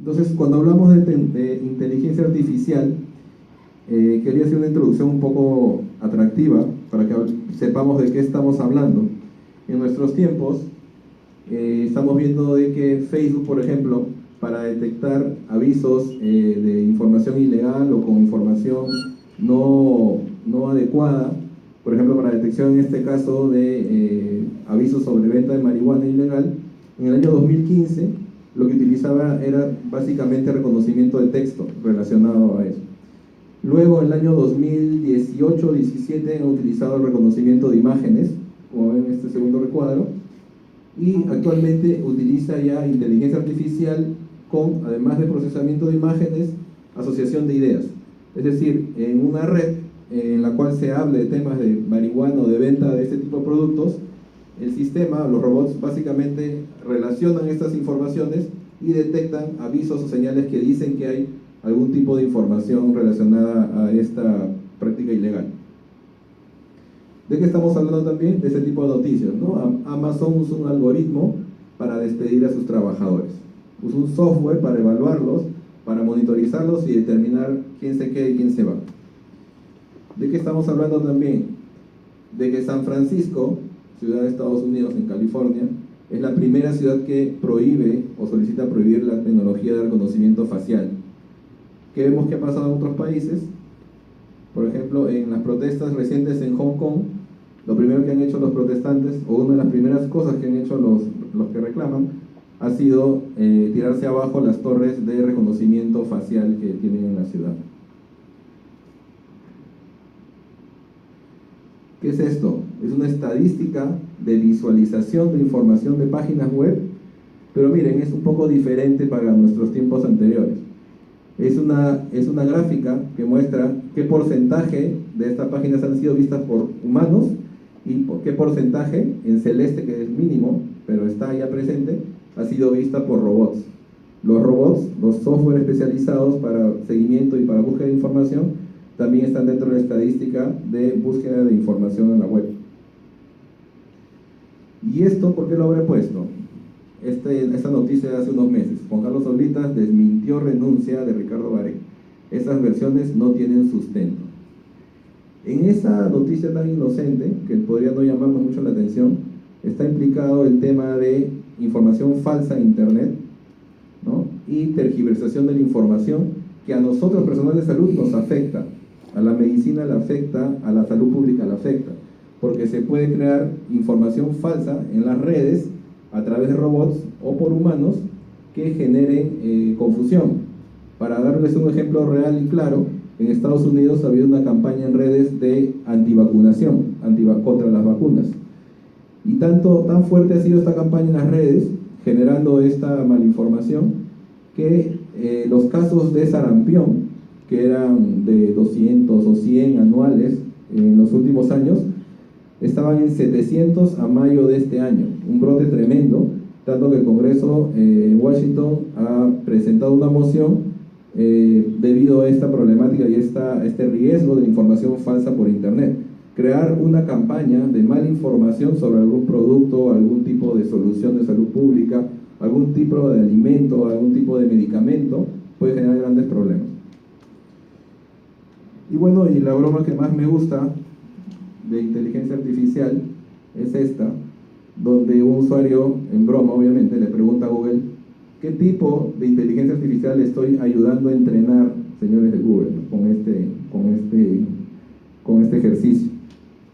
Entonces, cuando hablamos de inteligencia artificial, quería hacer una introducción un poco atractiva para que sepamos de qué estamos hablando. En nuestros tiempos, estamos viendo de que Facebook, por ejemplo, para detectar avisos de información ilegal o con información no adecuada, por ejemplo, para detección en este caso de avisos sobre venta de marihuana ilegal, en el año 2015 lo que utilizaba era básicamente reconocimiento de texto relacionado a eso. Luego, en el año 2018-17 han utilizado el reconocimiento de imágenes, como ven en este segundo recuadro, y actualmente utiliza ya inteligencia artificial con, además de procesamiento de imágenes, asociación de ideas. Es decir, en una red en la cual se hable de temas de marihuana o de venta de este tipo de productos, el sistema, los robots básicamente relacionan estas informaciones y detectan avisos o señales que dicen que hay algún tipo de información relacionada a esta práctica ilegal. ¿De qué estamos hablando también? De ese tipo de noticias, ¿no? Amazon usa un algoritmo para despedir a sus trabajadores. Usa un software para evaluarlos, para monitorizarlos y determinar quién se queda y quién se va. ¿De qué estamos hablando también? De que San Francisco, ciudad de Estados Unidos, en California, es la primera ciudad que prohíbe o solicita prohibir la tecnología de reconocimiento facial. ¿Qué vemos que ha pasado en otros países? Por ejemplo, en las protestas recientes en Hong Kong, lo primero que han hecho los protestantes, o una de las primeras cosas que han hecho los que reclaman, ha sido tirarse abajo las torres de reconocimiento facial que tienen en la ciudad. ¿Qué es esto? Es una estadística de visualización de información de páginas web, pero miren, es un poco diferente para nuestros tiempos anteriores. Es una gráfica que muestra qué porcentaje de estas páginas han sido vistas por humanos y qué porcentaje, en celeste, que es mínimo, pero está ya presente, ha sido vista por robots. Los robots, los software especializados para seguimiento y para búsqueda de información, también están dentro de la estadística de búsqueda de información en la web. ¿Y esto por qué lo habré puesto? Esta noticia de hace unos meses. Juan Carlos Oblitas desmintió renuncia de Ricardo Baré. Esas versiones no tienen sustento. En esa noticia tan inocente, que podría no llamarnos mucho la atención, está implicado el tema de información falsa en Internet, ¿no? Y tergiversación de la información que a nosotros, personal de salud, nos afecta. A la medicina le afecta, a la salud pública le afecta, porque se puede crear información falsa en las redes a través de robots o por humanos que generen confusión. Para darles un ejemplo real y claro, en Estados Unidos ha habido una campaña en redes de antivacunación, contra las vacunas. Y tan fuerte ha sido esta campaña en las redes, generando esta malinformación, que los casos de sarampión, que eran de 200 o 100 anuales en los últimos años, estaban en 700 a mayo de este año, un brote tremendo, tanto que el Congreso en Washington ha presentado una moción debido a esta problemática y este riesgo de información falsa por Internet. Crear una campaña de mala información sobre algún producto, algún tipo de solución de salud pública, algún tipo de alimento, algún tipo de medicamento, puede generar grandes problemas. Y bueno, y la broma que más me gusta de inteligencia artificial es esta, donde un usuario, en broma obviamente, le pregunta a Google: ¿qué tipo de inteligencia artificial estoy ayudando a entrenar, señores de Google, con este ejercicio?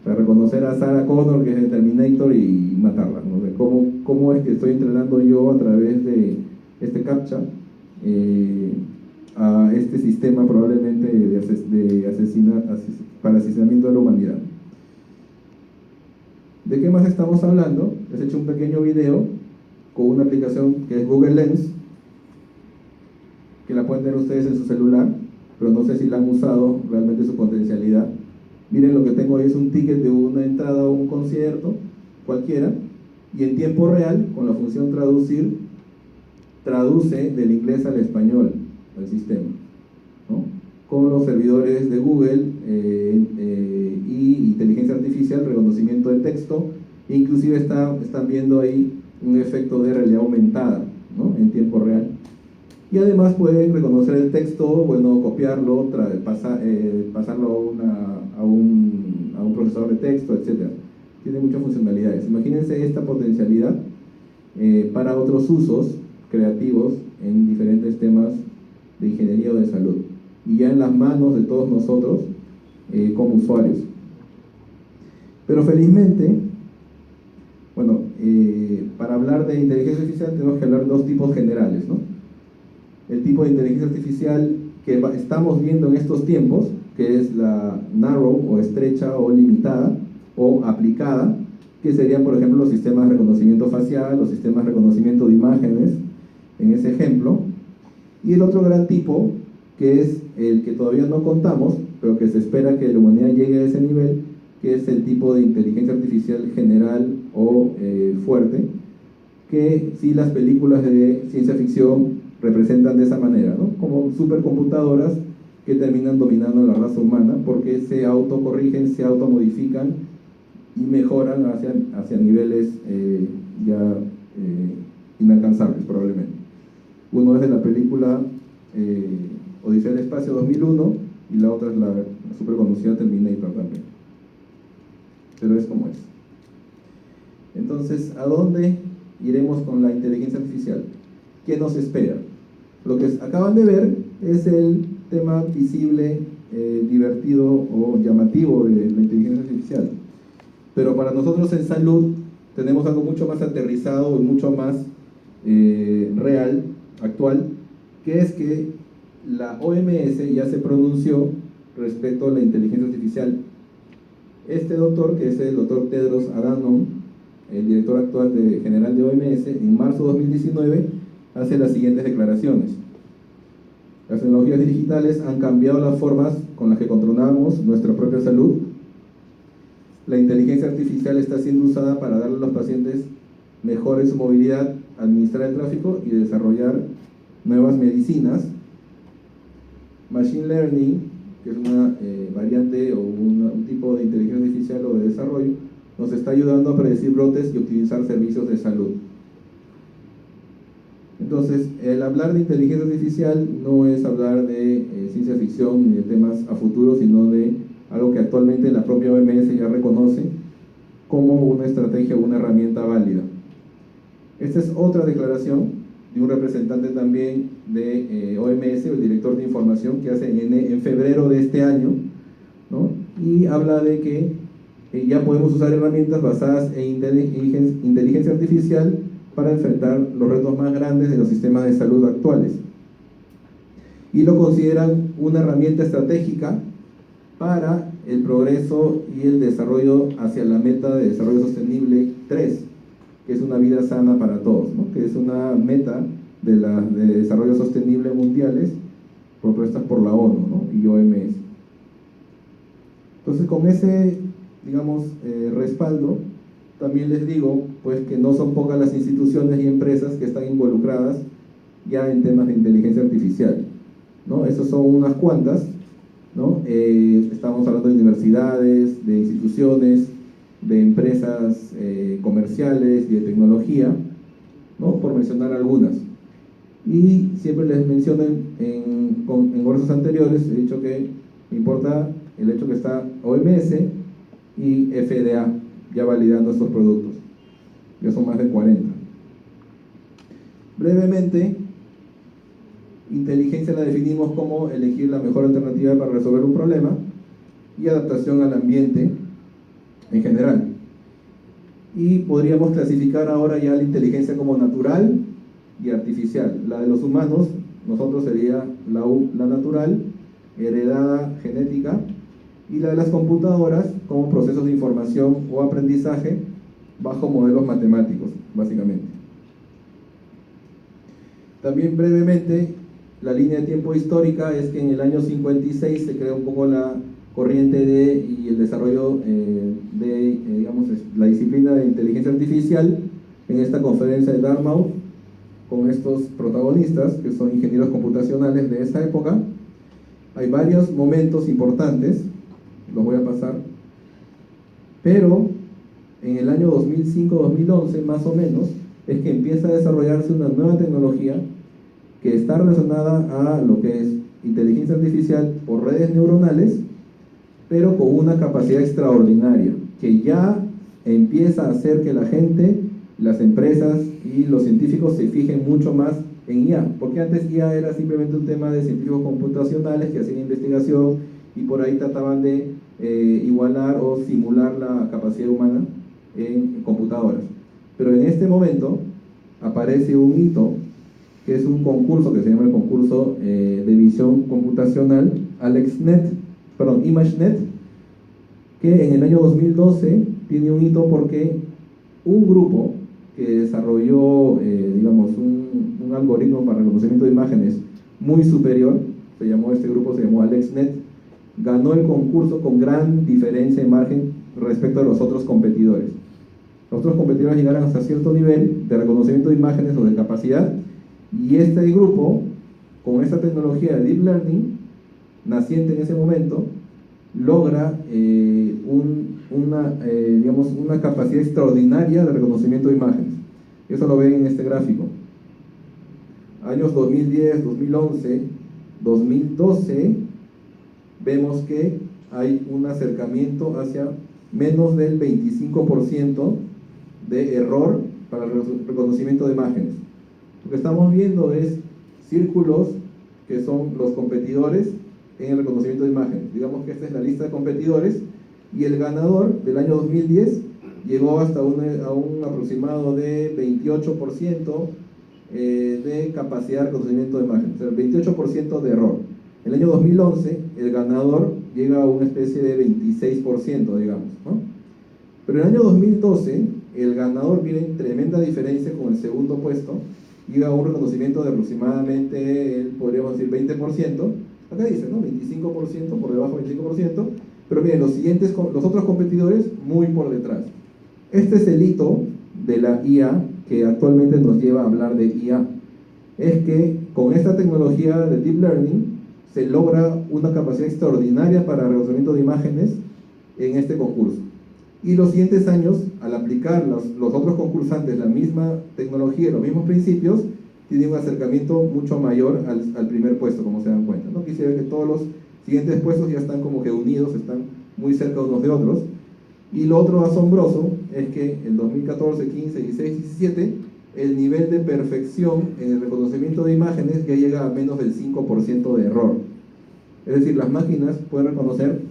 Para reconocer a Sarah Connor, que es de Terminator, y matarla, ¿no? ¿Cómo es que estoy entrenando yo a través de este CAPTCHA a este sistema probablemente para asesinamiento de la humanidad? ¿De qué más estamos hablando? Les he hecho un pequeño video con una aplicación que es Google Lens, que la pueden tener ustedes en su celular, pero no sé si la han usado realmente su potencialidad. Miren, lo que tengo ahí es un ticket de una entrada a un concierto cualquiera, y en tiempo real, con la función traducir, traduce del inglés al español al sistema, ¿no? Con los servidores de Google y inteligencia artificial, reconocimiento de texto, inclusive están viendo ahí un efecto de realidad aumentada, ¿no? En tiempo real. Y además pueden reconocer el texto, bueno, copiarlo, pasarlo a un procesador de texto, etc. Tiene muchas funcionalidades. Imagínense esta potencialidad para otros usos creativos en diferentes temas de ingeniería o de salud. Y ya en las manos de todos nosotros como usuarios. Pero felizmente, bueno, para hablar de inteligencia artificial tenemos que hablar de dos tipos generales, ¿no? El tipo de inteligencia artificial que estamos viendo en estos tiempos, que es la narrow o estrecha o limitada o aplicada, que serían, por ejemplo, los sistemas de reconocimiento facial, los sistemas de reconocimiento de imágenes, en ese ejemplo. Y el otro gran tipo, que es el que todavía no contamos, pero que se espera que la humanidad llegue a ese nivel, que es el tipo de inteligencia artificial general o fuerte, que sí las películas de ciencia ficción representan de esa manera, ¿no? Como supercomputadoras que terminan dominando la raza humana porque se autocorrigen, se automodifican y mejoran hacia niveles inalcanzables probablemente. Uno es de la película Odisea del Espacio 2001 y la otra es la superconocida Terminator también. Pero es como es. Entonces, ¿a dónde iremos con la inteligencia artificial? ¿Qué nos espera? Lo que acaban de ver es el tema visible, divertido o llamativo de la inteligencia artificial. Pero para nosotros en salud tenemos algo mucho más aterrizado y mucho más real, actual, que es que la OMS ya se pronunció respecto a la inteligencia artificial. Este doctor, que es el doctor Tedros Adhanom, el director actual general de OMS, en marzo de 2019, hace las siguientes declaraciones. Las tecnologías digitales han cambiado las formas con las que controlamos nuestra propia salud. La inteligencia artificial está siendo usada para darle a los pacientes mejor en su movilidad, administrar el tráfico y desarrollar nuevas medicinas. Machine Learning, que es una variante o un tipo de inteligencia artificial o de desarrollo, nos está ayudando a predecir brotes y optimizar servicios de salud. Entonces, el hablar de inteligencia artificial no es hablar de ciencia ficción ni de temas a futuro, sino de algo que actualmente la propia OMS ya reconoce como una estrategia o una herramienta válida. Esta es otra declaración de un representante también de OMS, el director de información, que hace en febrero de este año, ¿no? Y habla de que ya podemos usar herramientas basadas en inteligencia artificial para enfrentar los retos más grandes de los sistemas de salud actuales. Y lo consideran una herramienta estratégica para el progreso y el desarrollo hacia la meta de desarrollo sostenible 3, que es una vida sana para todos, ¿no? Que es una meta de desarrollo sostenible mundiales propuestas por la ONU, ¿no? Y OMS. Entonces, con ese, digamos, respaldo, también les digo pues que no son pocas las instituciones y empresas que están involucradas ya en temas de inteligencia artificial, ¿no? Esas son unas cuantas, ¿no? Estamos hablando de universidades, de instituciones, de empresas comerciales y de tecnología, ¿no? Por mencionar algunas. Y siempre les menciono en conversos anteriores, he dicho que me importa el hecho que está OMS y FDA ya validando estos productos. Ya son más de 40. Brevemente, inteligencia la definimos como elegir la mejor alternativa para resolver un problema y adaptación al ambiente en general. Y podríamos clasificar ahora ya la inteligencia como natural y artificial. La de los humanos, nosotros sería la natural, heredada, genética, y la de las computadoras como procesos de información o aprendizaje bajo modelos matemáticos, básicamente. También brevemente, la línea de tiempo histórica es que en el año 56 se creó un poco la corriente y el desarrollo digamos, la disciplina de inteligencia artificial en esta conferencia de Dartmouth con estos protagonistas que son ingenieros computacionales de esa época. Hay varios momentos importantes, los voy a pasar, pero en el año 2005-2011 más o menos es que empieza a desarrollarse una nueva tecnología que está relacionada a lo que es inteligencia artificial por redes neuronales, pero con una capacidad extraordinaria, que ya empieza a hacer que la gente, las empresas y los científicos se fijen mucho más en IA, porque antes IA era simplemente un tema de científicos computacionales que hacían investigación y por ahí trataban de igualar o simular la capacidad humana en computadoras. Pero en este momento aparece un hito, que es un concurso que se llama el concurso de visión computacional ImageNet, que en el año 2012 tiene un hito porque un grupo que desarrolló, digamos, un algoritmo para reconocimiento de imágenes muy superior, este grupo se llamó AlexNet, ganó el concurso con gran diferencia de margen respecto a los otros competidores. Los otros competidores llegaron hasta cierto nivel de reconocimiento de imágenes o de capacidad, y este grupo, con esta tecnología de Deep Learning, naciente en ese momento, logra una capacidad extraordinaria de reconocimiento de imágenes. Eso lo ven en este gráfico. Años 2010, 2011, 2012, vemos que hay un acercamiento hacia menos del 25% de error para el reconocimiento de imágenes. Lo que estamos viendo es círculos que son los competidores en el reconocimiento de imágenes. Digamos que esta es la lista de competidores y el ganador del año 2010 llegó hasta a un aproximado de 28% de capacidad de reconocimiento de imágenes, o sea, 28% de error. En el año 2011 el ganador llega a una especie de 26%, digamos, ¿no? Pero en el año 2012 el ganador viene en tremenda diferencia con el segundo puesto, llega a un reconocimiento de aproximadamente, podríamos decir, 20%. Acá dice, ¿no? 25%, por debajo del 25%, pero miren, los otros competidores muy por detrás. Este es el hito de la IA que actualmente nos lleva a hablar de IA. Es que con esta tecnología de Deep Learning se logra una capacidad extraordinaria para el reconocimiento de imágenes en este concurso. Y los siguientes años, al aplicar los otros concursantes la misma tecnología y los mismos principios, tienen un acercamiento mucho mayor al primer puesto, como se dan cuenta, ¿no? Quisiera que todos los siguientes puestos ya están como que unidos, están muy cerca unos de otros. Y lo otro asombroso es que en 2014, 15, 16, 17, el nivel de perfección en el reconocimiento de imágenes ya llega a menos del 5% de error. Es decir, las máquinas pueden reconocer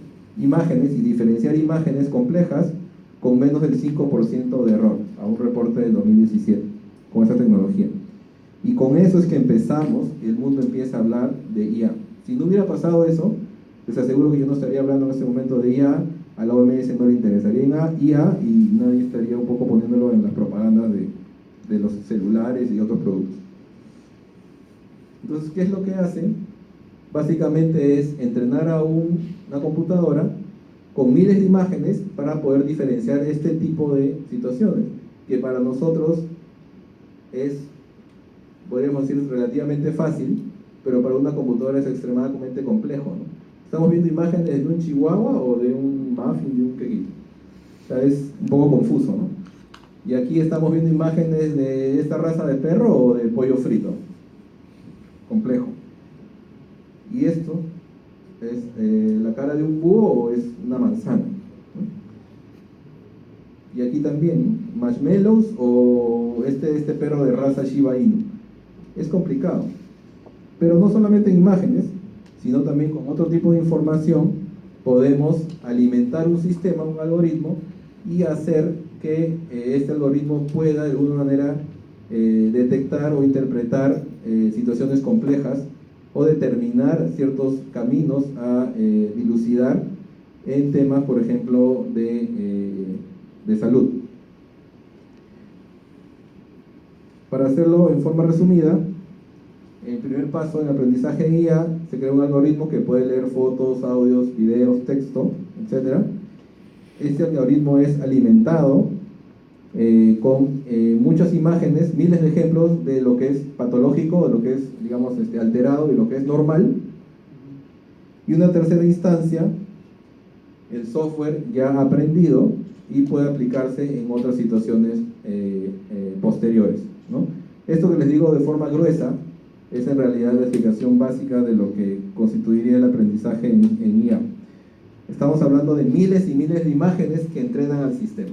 imágenes y diferenciar imágenes complejas con menos del 5% de error, a un reporte del 2017, con esta tecnología. Y con eso es que empezamos, y el mundo empieza a hablar de IA. Si no hubiera pasado eso, les aseguro que yo no estaría hablando en este momento de IA, a la OMS no le interesaría en IA y nadie estaría un poco poniéndolo en las propagandas de los celulares y otros productos. Entonces, ¿qué es lo que hacen? Básicamente es entrenar a una computadora con miles de imágenes para poder diferenciar este tipo de situaciones, que para nosotros es, podríamos decir, relativamente fácil, pero para una computadora es extremadamente complejo, ¿no? Estamos viendo imágenes de un chihuahua o de un muffin, de un quequito. O sea, es un poco confuso, ¿no? Y aquí estamos viendo imágenes de esta raza de perro o de pollo frito. Complejo. Y esto es la cara de un búho o es una manzana, ¿no? Y aquí también, ¿no? Marshmallows o este perro de raza Shiba Inu. Es complicado. Pero no solamente en imágenes, sino también con otro tipo de información podemos alimentar un sistema, un algoritmo, y hacer que este algoritmo pueda de alguna manera detectar o interpretar situaciones complejas o determinar ciertos caminos a dilucidar en temas, por ejemplo, de salud. Para hacerlo en forma resumida, el primer paso en aprendizaje en IA, se crea un algoritmo que puede leer fotos, audios, videos, texto, etc. Este algoritmo es alimentado con muchas imágenes, miles de ejemplos de lo que es patológico, de lo que es, digamos, alterado y lo que es normal. Y una tercera instancia, el software ya ha aprendido y puede aplicarse en otras situaciones posteriores, ¿no? Esto que les digo de forma gruesa es en realidad la explicación básica de lo que constituiría el aprendizaje en IA. Estamos hablando de miles y miles de imágenes que entrenan al sistema.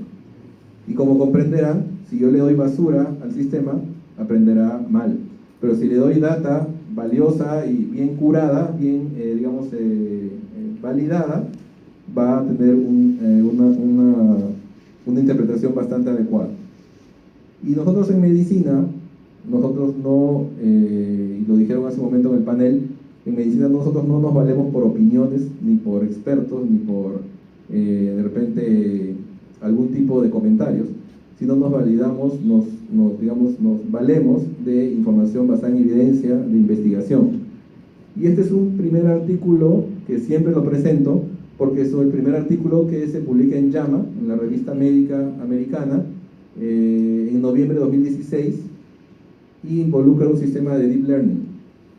Y como comprenderán, si yo le doy basura al sistema, aprenderá mal. Pero si le doy data valiosa y bien curada, bien, validada, va a tener una interpretación bastante adecuada. Y nosotros en medicina, nosotros no, y lo dijeron hace un momento en el panel, en medicina nosotros no nos valemos por opiniones, ni por expertos, ni por, de repente, algún tipo de comentarios, sino nos validamos, nos valemos de información basada en evidencia, de investigación. Y este es un primer artículo que siempre lo presento, porque es el primer artículo que se publica en JAMA, en la revista médica americana, en noviembre de 2016, y involucra un sistema de deep learning.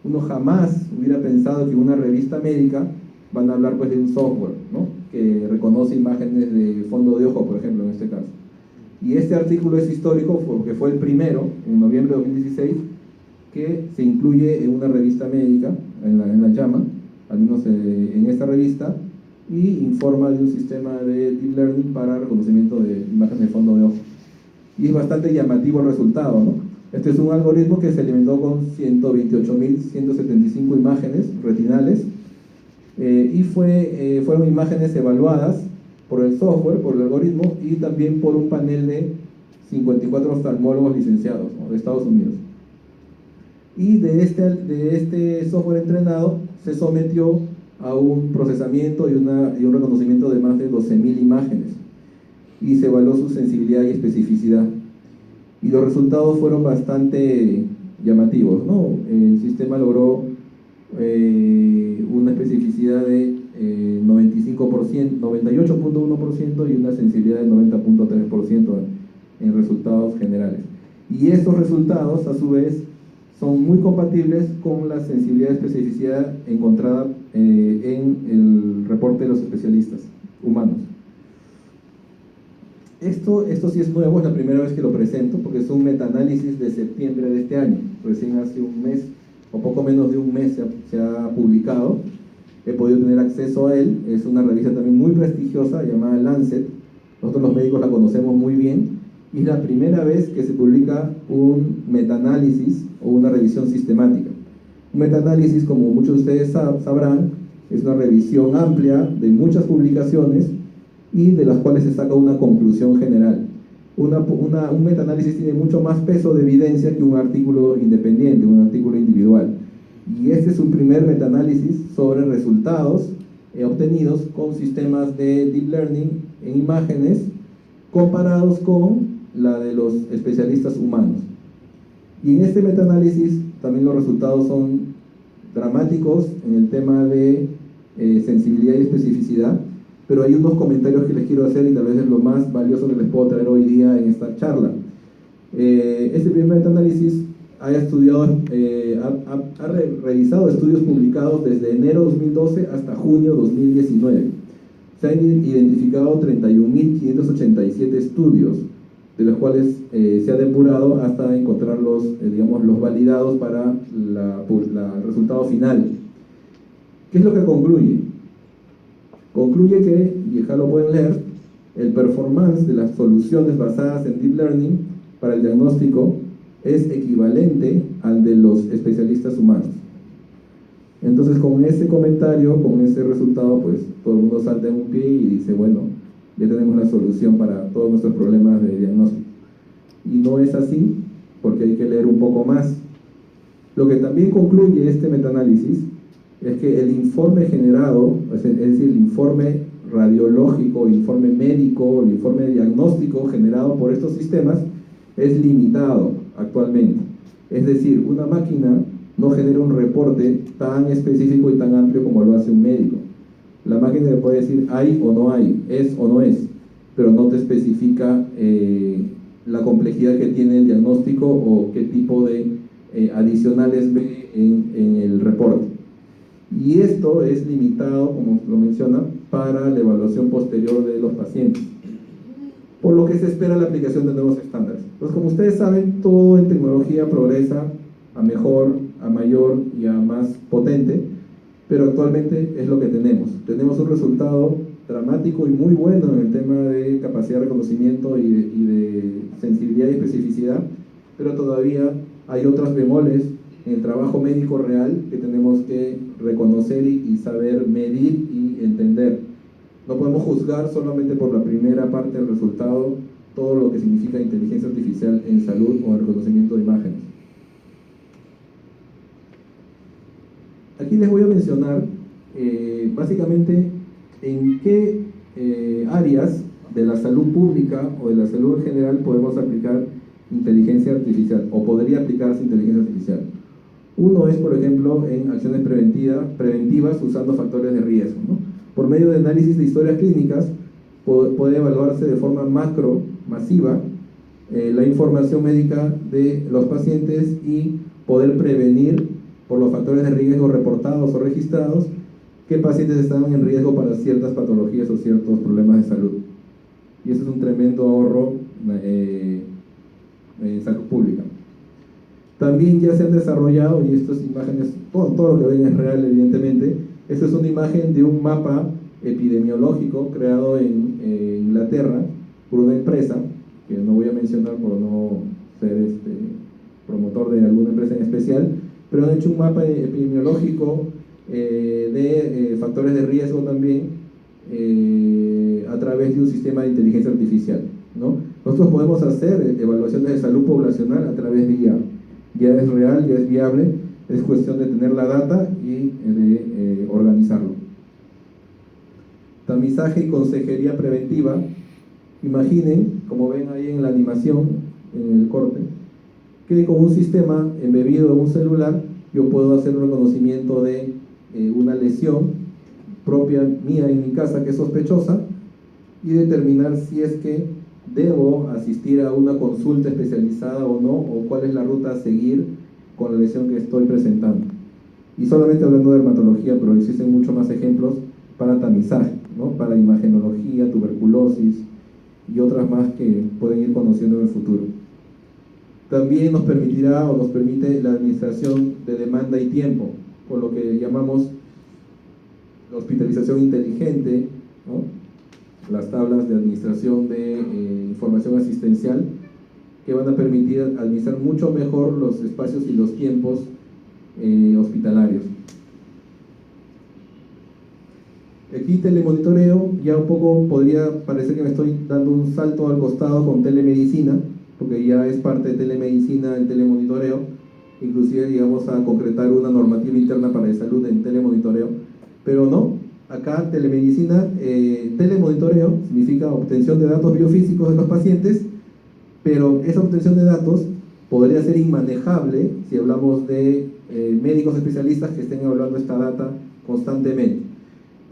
Uno jamás hubiera pensado que en una revista médica van a hablar pues de un software, ¿no?, que reconoce imágenes de fondo de ojo, por ejemplo, en este caso. Y este artículo es histórico porque fue el primero, en noviembre de 2016, que se incluye en una revista médica, en la JAMA, al menos en esta revista, y informa de un sistema de deep learning para reconocimiento de imágenes de fondo de ojo. Y es bastante llamativo el resultado, ¿no? Este es un algoritmo que se alimentó con 128.175 imágenes retinales, y fueron imágenes evaluadas por el software, por el algoritmo, y también por un panel de 54 oftalmólogos licenciados, ¿no?, de Estados Unidos. Y de este software entrenado se sometió a un procesamiento y un reconocimiento de más de 12.000 imágenes, y se evaluó su sensibilidad y especificidad. Y los resultados fueron bastante llamativos, ¿no? El sistema logró una especificidad de 98.1% y una sensibilidad de 90.3% en resultados generales. Y estos resultados, a su vez, son muy compatibles con la sensibilidad y especificidad encontrada en el reporte de los especialistas humanos. Esto sí es nuevo, es la primera vez que lo presento, porque es un metaanálisis de septiembre de este año. Recién hace un mes, o poco menos de un mes, se ha publicado. He podido tener acceso a él. Es una revista también muy prestigiosa, llamada Lancet. Nosotros los médicos la conocemos muy bien. Y es la primera vez que se publica un metaanálisis o una revisión sistemática. Un metaanálisis, como muchos de ustedes sabrán, es una revisión amplia de muchas publicaciones y de las cuales se saca una conclusión general. Un metaanálisis tiene mucho más peso de evidencia que un artículo independiente, un artículo individual. Y este es un primer metaanálisis sobre resultados obtenidos con sistemas de deep learning en imágenes comparados con la de los especialistas humanos. Y en este metaanálisis también los resultados son dramáticos en el tema de sensibilidad y especificidad, pero hay unos comentarios que les quiero hacer y tal vez es lo más valioso que les puedo traer hoy día en esta charla. Este primer metaanálisis ha revisado estudios publicados desde enero 2012 hasta junio 2019. Se han identificado 31.587 estudios, de los cuales se ha depurado hasta encontrar los validados para el resultado final. ¿Qué es lo que concluye? Concluye que, y acá lo pueden leer, el performance de las soluciones basadas en Deep Learning para el diagnóstico es equivalente al de los especialistas humanos. Entonces, con ese comentario, con ese resultado, pues todo el mundo salta en un pie y dice, bueno, ya tenemos la solución para todos nuestros problemas de diagnóstico. Y no es así, porque hay que leer un poco más. Lo que también concluye este metaanálisis es que el informe generado, es decir, el informe radiológico, el informe médico, el informe diagnóstico generado por estos sistemas es limitado actualmente. Es decir, una máquina no genera un reporte tan específico y tan amplio como lo hace un médico. La máquina le puede decir hay o no hay, es o no es, pero no te especifica la complejidad que tiene el diagnóstico o qué tipo de adicionales ve en el reporte. Y esto es limitado, como lo menciona, para la evaluación posterior de los pacientes, por lo que se espera la aplicación de nuevos estándares. Pues como ustedes saben, todo en tecnología progresa a mejor, a mayor y a más potente, pero actualmente es lo que tenemos. Tenemos un resultado dramático y muy bueno en el tema de capacidad de reconocimiento y de sensibilidad y especificidad, pero todavía hay otros bemoles en el trabajo médico real que tenemos que reconocer y saber medir y entender. No podemos juzgar solamente por la primera parte del resultado todo lo que significa inteligencia artificial en salud o en reconocimiento de imágenes. Aquí les voy a mencionar básicamente en qué áreas de la salud pública o de la salud en general podemos aplicar inteligencia artificial o podría aplicarse inteligencia artificial. Uno es, por ejemplo, en acciones preventivas usando factores de riesgo, ¿no? Por medio de análisis de historias clínicas puede evaluarse de forma masiva la información médica de los pacientes y poder prevenir por los factores de riesgo reportados o registrados qué pacientes estaban en riesgo para ciertas patologías o ciertos problemas de salud. Y eso es un tremendo ahorro en salud pública. También ya se han desarrollado, y estas imágenes, todo lo que ven es real evidentemente, esta es una imagen de un mapa epidemiológico creado en Inglaterra por una empresa, que no voy a mencionar por no ser promotor de alguna empresa en especial, pero han hecho un mapa epidemiológico de factores de riesgo también a través de un sistema de inteligencia artificial, ¿no? Nosotros podemos hacer evaluaciones de salud poblacional a través de IA. Ya es real, ya es viable, es cuestión de tener la data y de organizarlo. Tamizaje y consejería preventiva. Imaginen, como ven ahí en la animación, en el corte, que con un sistema embebido en un celular yo puedo hacer un reconocimiento de una lesión propia mía en mi casa que es sospechosa y determinar si es que debo asistir a una consulta especializada o no, o cuál es la ruta a seguir con la lesión que estoy presentando. Y solamente hablando de dermatología, pero existen muchos más ejemplos para tamizaje, ¿no? Para imagenología, tuberculosis y otras más que pueden ir conociendo en el futuro. También nos permitirá o nos permite la administración de demanda y tiempo, por lo que llamamos la hospitalización inteligente, ¿no? Las tablas de administración de información asistencial que van a permitir administrar mucho mejor los espacios y los tiempos hospitalarios. Aquí telemonitoreo, ya un poco podría parecer que me estoy dando un salto al costado con telemedicina, porque ya es parte de telemedicina el telemonitoreo, inclusive llegamos a concretar una normativa interna para la salud en telemonitoreo, pero no. Acá telemedicina, telemonitoreo significa obtención de datos biofísicos de los pacientes, pero esa obtención de datos podría ser inmanejable si hablamos de médicos especialistas que estén evaluando esta data constantemente.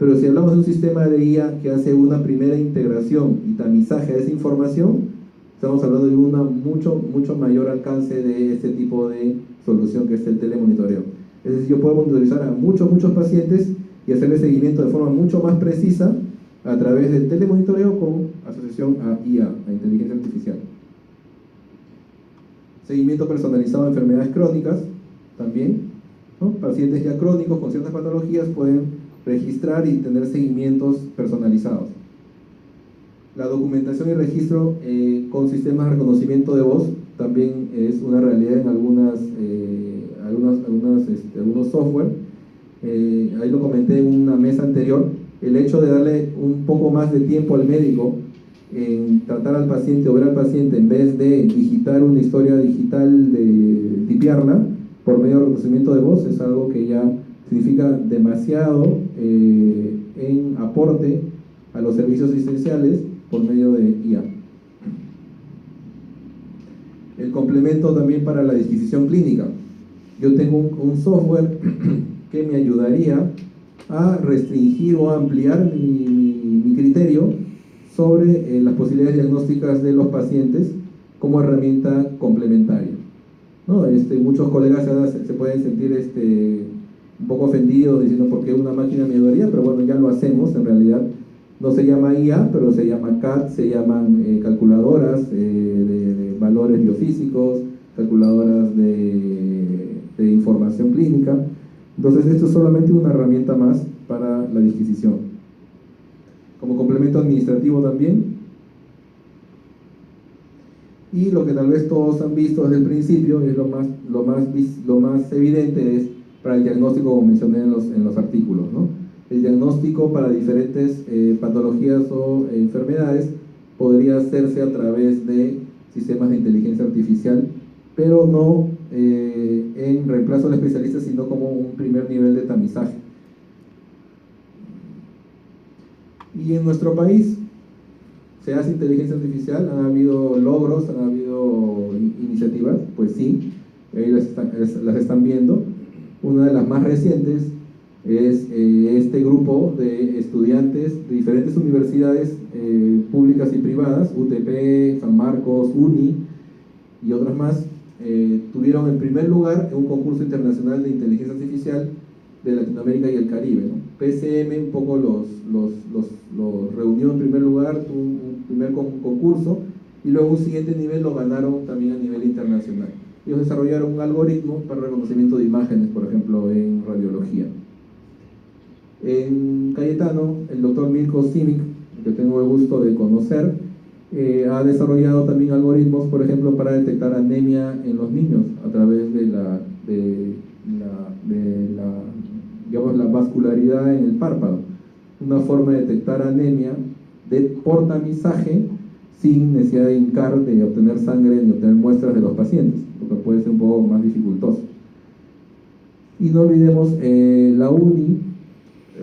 Pero si hablamos de un sistema de IA que hace una primera integración y tamizaje de esa información, estamos hablando de un mucho mayor alcance de este tipo de solución que es el telemonitoreo. Es decir, yo puedo monitorizar a muchos pacientes y hacerle seguimiento de forma mucho más precisa a través del telemonitoreo con asociación a IA, a inteligencia artificial. Seguimiento personalizado de enfermedades crónicas, también, ¿no? Pacientes ya crónicos con ciertas patologías pueden registrar y tener seguimientos personalizados. La documentación y registro con sistemas de reconocimiento de voz también es una realidad en algunos software. Ahí lo comenté en una mesa anterior, el hecho de darle un poco más de tiempo al médico en tratar al paciente o ver al paciente en vez de digitar una historia digital, de tipearla por medio de reconocimiento de voz, es algo que ya significa demasiado en aporte a los servicios asistenciales por medio de IA. El complemento también para la disquisición clínica. Yo tengo un software que me ayudaría a restringir o ampliar mi criterio sobre las posibilidades diagnósticas de los pacientes como herramienta complementaria, ¿no? Muchos colegas se pueden sentir un poco ofendidos diciendo por qué una máquina me ayudaría, pero bueno, ya lo hacemos. En realidad no se llama IA, pero se llama CAD, se llaman calculadoras de valores biofísicos, calculadoras de de información clínica. Entonces esto es solamente una herramienta más para la disquisición. Como complemento administrativo también. Y lo que tal vez todos han visto desde el principio, y es lo más evidente, es para el diagnóstico, como mencioné en los artículos, ¿no? El diagnóstico para diferentes patologías o enfermedades podría hacerse a través de sistemas de inteligencia artificial, pero no en reemplazo al especialista, sino como un primer nivel de tamizaje. Y en nuestro país se hace inteligencia artificial, han habido logros, han habido iniciativas, pues sí, ahí las están viendo. Una de las más recientes es este grupo de estudiantes de diferentes universidades públicas y privadas, UTP, San Marcos, UNI y otras más, tuvieron en primer lugar en un concurso internacional de inteligencia artificial de Latinoamérica y el Caribe, ¿no? PCM un poco los reunió en primer lugar, tuvo un primer concurso, y luego un siguiente nivel lo ganaron también a nivel internacional. Ellos desarrollaron un algoritmo para reconocimiento de imágenes, por ejemplo, en radiología. En Cayetano, el doctor Milko Simic, que tengo el gusto de conocer, ha desarrollado también algoritmos, por ejemplo, para detectar anemia en los niños a través de digamos, la vascularidad en el párpado. Una forma de detectar anemia por tamizaje sin necesidad de hincar, de obtener sangre ni obtener muestras de los pacientes, lo que puede ser un poco más dificultoso. Y no olvidemos la UNI,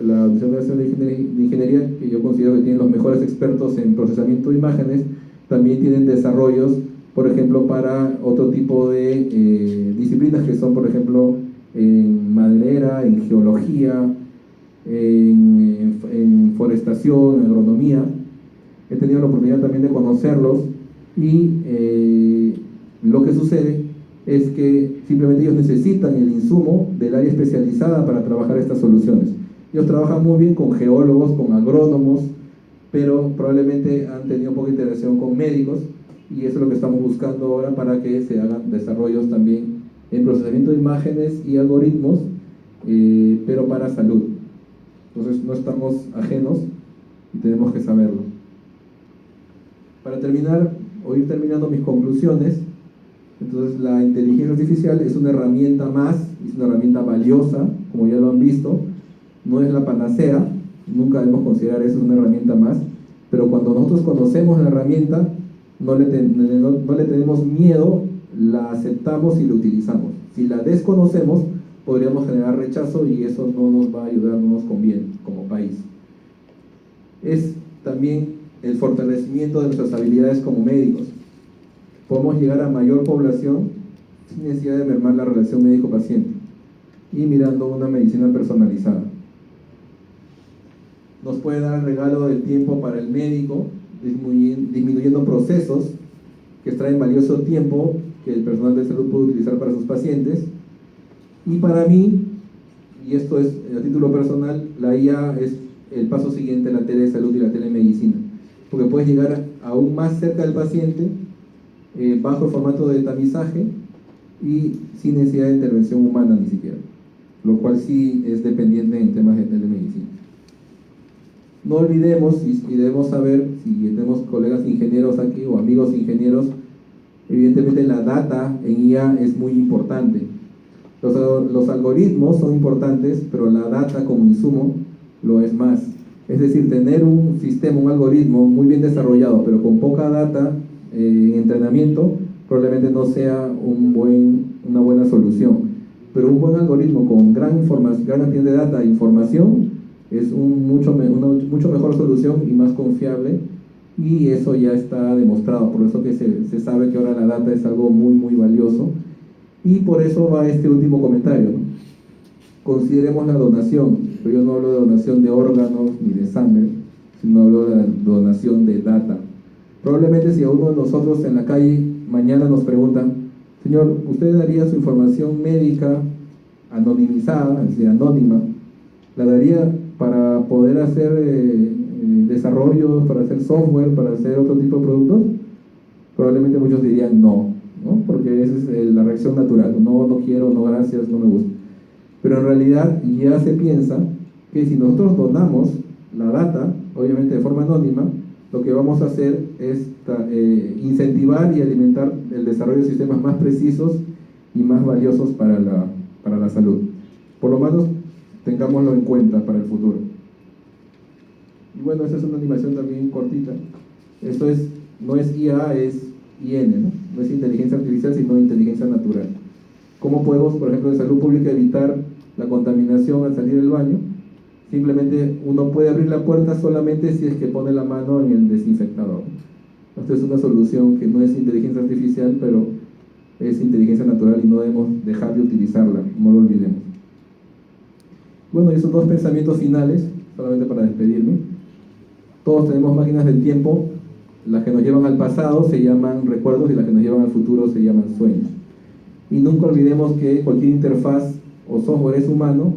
la Universidad de Ingeniería, que yo considero que tiene los mejores expertos en procesamiento de imágenes, también tienen desarrollos, por ejemplo, para otro tipo de disciplinas que son, por ejemplo, en maderera, en geología, en forestación, en agronomía. He tenido la oportunidad también de conocerlos y lo que sucede es que simplemente ellos necesitan el insumo del área especializada para trabajar estas soluciones. Ellos trabajan muy bien con geólogos, con agrónomos, pero probablemente han tenido poca interacción con médicos, y eso es lo que estamos buscando ahora para que se hagan desarrollos también en procesamiento de imágenes y algoritmos, pero para salud. Entonces no estamos ajenos y tenemos que saberlo. Para terminar, o ir terminando mis conclusiones, entonces la inteligencia artificial es una herramienta más, es una herramienta valiosa, como ya lo han visto, no es la panacea, nunca debemos considerar eso una herramienta más, pero cuando nosotros conocemos la herramienta, no le tenemos miedo, la aceptamos y la utilizamos. Si la desconocemos, podríamos generar rechazo y eso no nos va a ayudar, no nos conviene como país. Es también el fortalecimiento de nuestras habilidades como médicos. Podemos llegar a mayor población sin necesidad de mermar la relación médico-paciente y mirando una medicina personalizada. Nos puede dar el regalo del tiempo para el médico, disminuyendo procesos que extraen valioso tiempo que el personal de salud puede utilizar para sus pacientes. Y para mí, y esto es a título personal, la IA es el paso siguiente a la telesalud y la telemedicina, porque puedes llegar aún más cerca del paciente, bajo el formato de tamizaje y sin necesidad de intervención humana ni siquiera, lo cual sí es dependiente en temas de telemedicina. No olvidemos, y debemos saber, si tenemos colegas ingenieros aquí o amigos ingenieros, evidentemente la data en IA es muy importante. Los algoritmos son importantes, pero la data como insumo lo es más. Es decir, tener un sistema, un algoritmo muy bien desarrollado, pero con poca data en entrenamiento, probablemente no sea una buena solución. Pero un buen algoritmo con gran cantidad de data e información es una mucho mejor solución y más confiable, y eso ya está demostrado. Por eso que se sabe que ahora la data es algo muy, muy valioso. Y por eso va este último comentario, ¿no? Consideremos la donación, pero yo no hablo de donación de órganos ni de sangre, sino hablo de la donación de data. Probablemente si a uno de nosotros en la calle mañana nos preguntan: señor, ¿usted daría su información médica anonimizada, es decir, anónima, la daría para poder hacer desarrollos, para hacer software, para hacer otro tipo de productos? Probablemente muchos dirían no. ¿no? Porque esa es la reacción natural, no, no quiero, no gracias, no me gusta. Pero en realidad ya se piensa que si nosotros donamos la data, obviamente de forma anónima, lo que vamos a hacer es incentivar y alimentar el desarrollo de sistemas más precisos y más valiosos para la salud. Por lo menos tengámoslo en cuenta para el futuro. Y bueno, esta es una animación también cortita. Esto no es IA, es IN, ¿no? No es inteligencia artificial, sino inteligencia natural. ¿Cómo podemos, por ejemplo, en salud pública evitar la contaminación al salir del baño? Simplemente uno puede abrir la puerta solamente si es que pone la mano en el desinfectador. Esta es una solución que no es inteligencia artificial, pero es inteligencia natural y no debemos dejar de utilizarla, no lo olvidemos. Bueno, y esos dos pensamientos finales, solamente para despedirme. Todos tenemos máquinas del tiempo, las que nos llevan al pasado se llaman recuerdos y las que nos llevan al futuro se llaman sueños. Y nunca olvidemos que cualquier interfaz o software es humano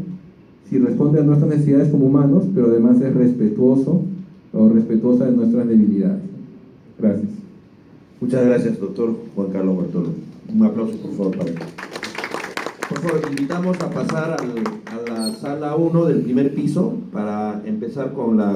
si responde a nuestras necesidades como humanos, pero además es respetuoso o respetuosa de nuestras debilidades. Gracias. Muchas gracias, doctor Juan Carlos Bartolo. Un aplauso, por favor, para él. Por favor, invitamos a pasar a la sala 1 del primer piso para empezar con la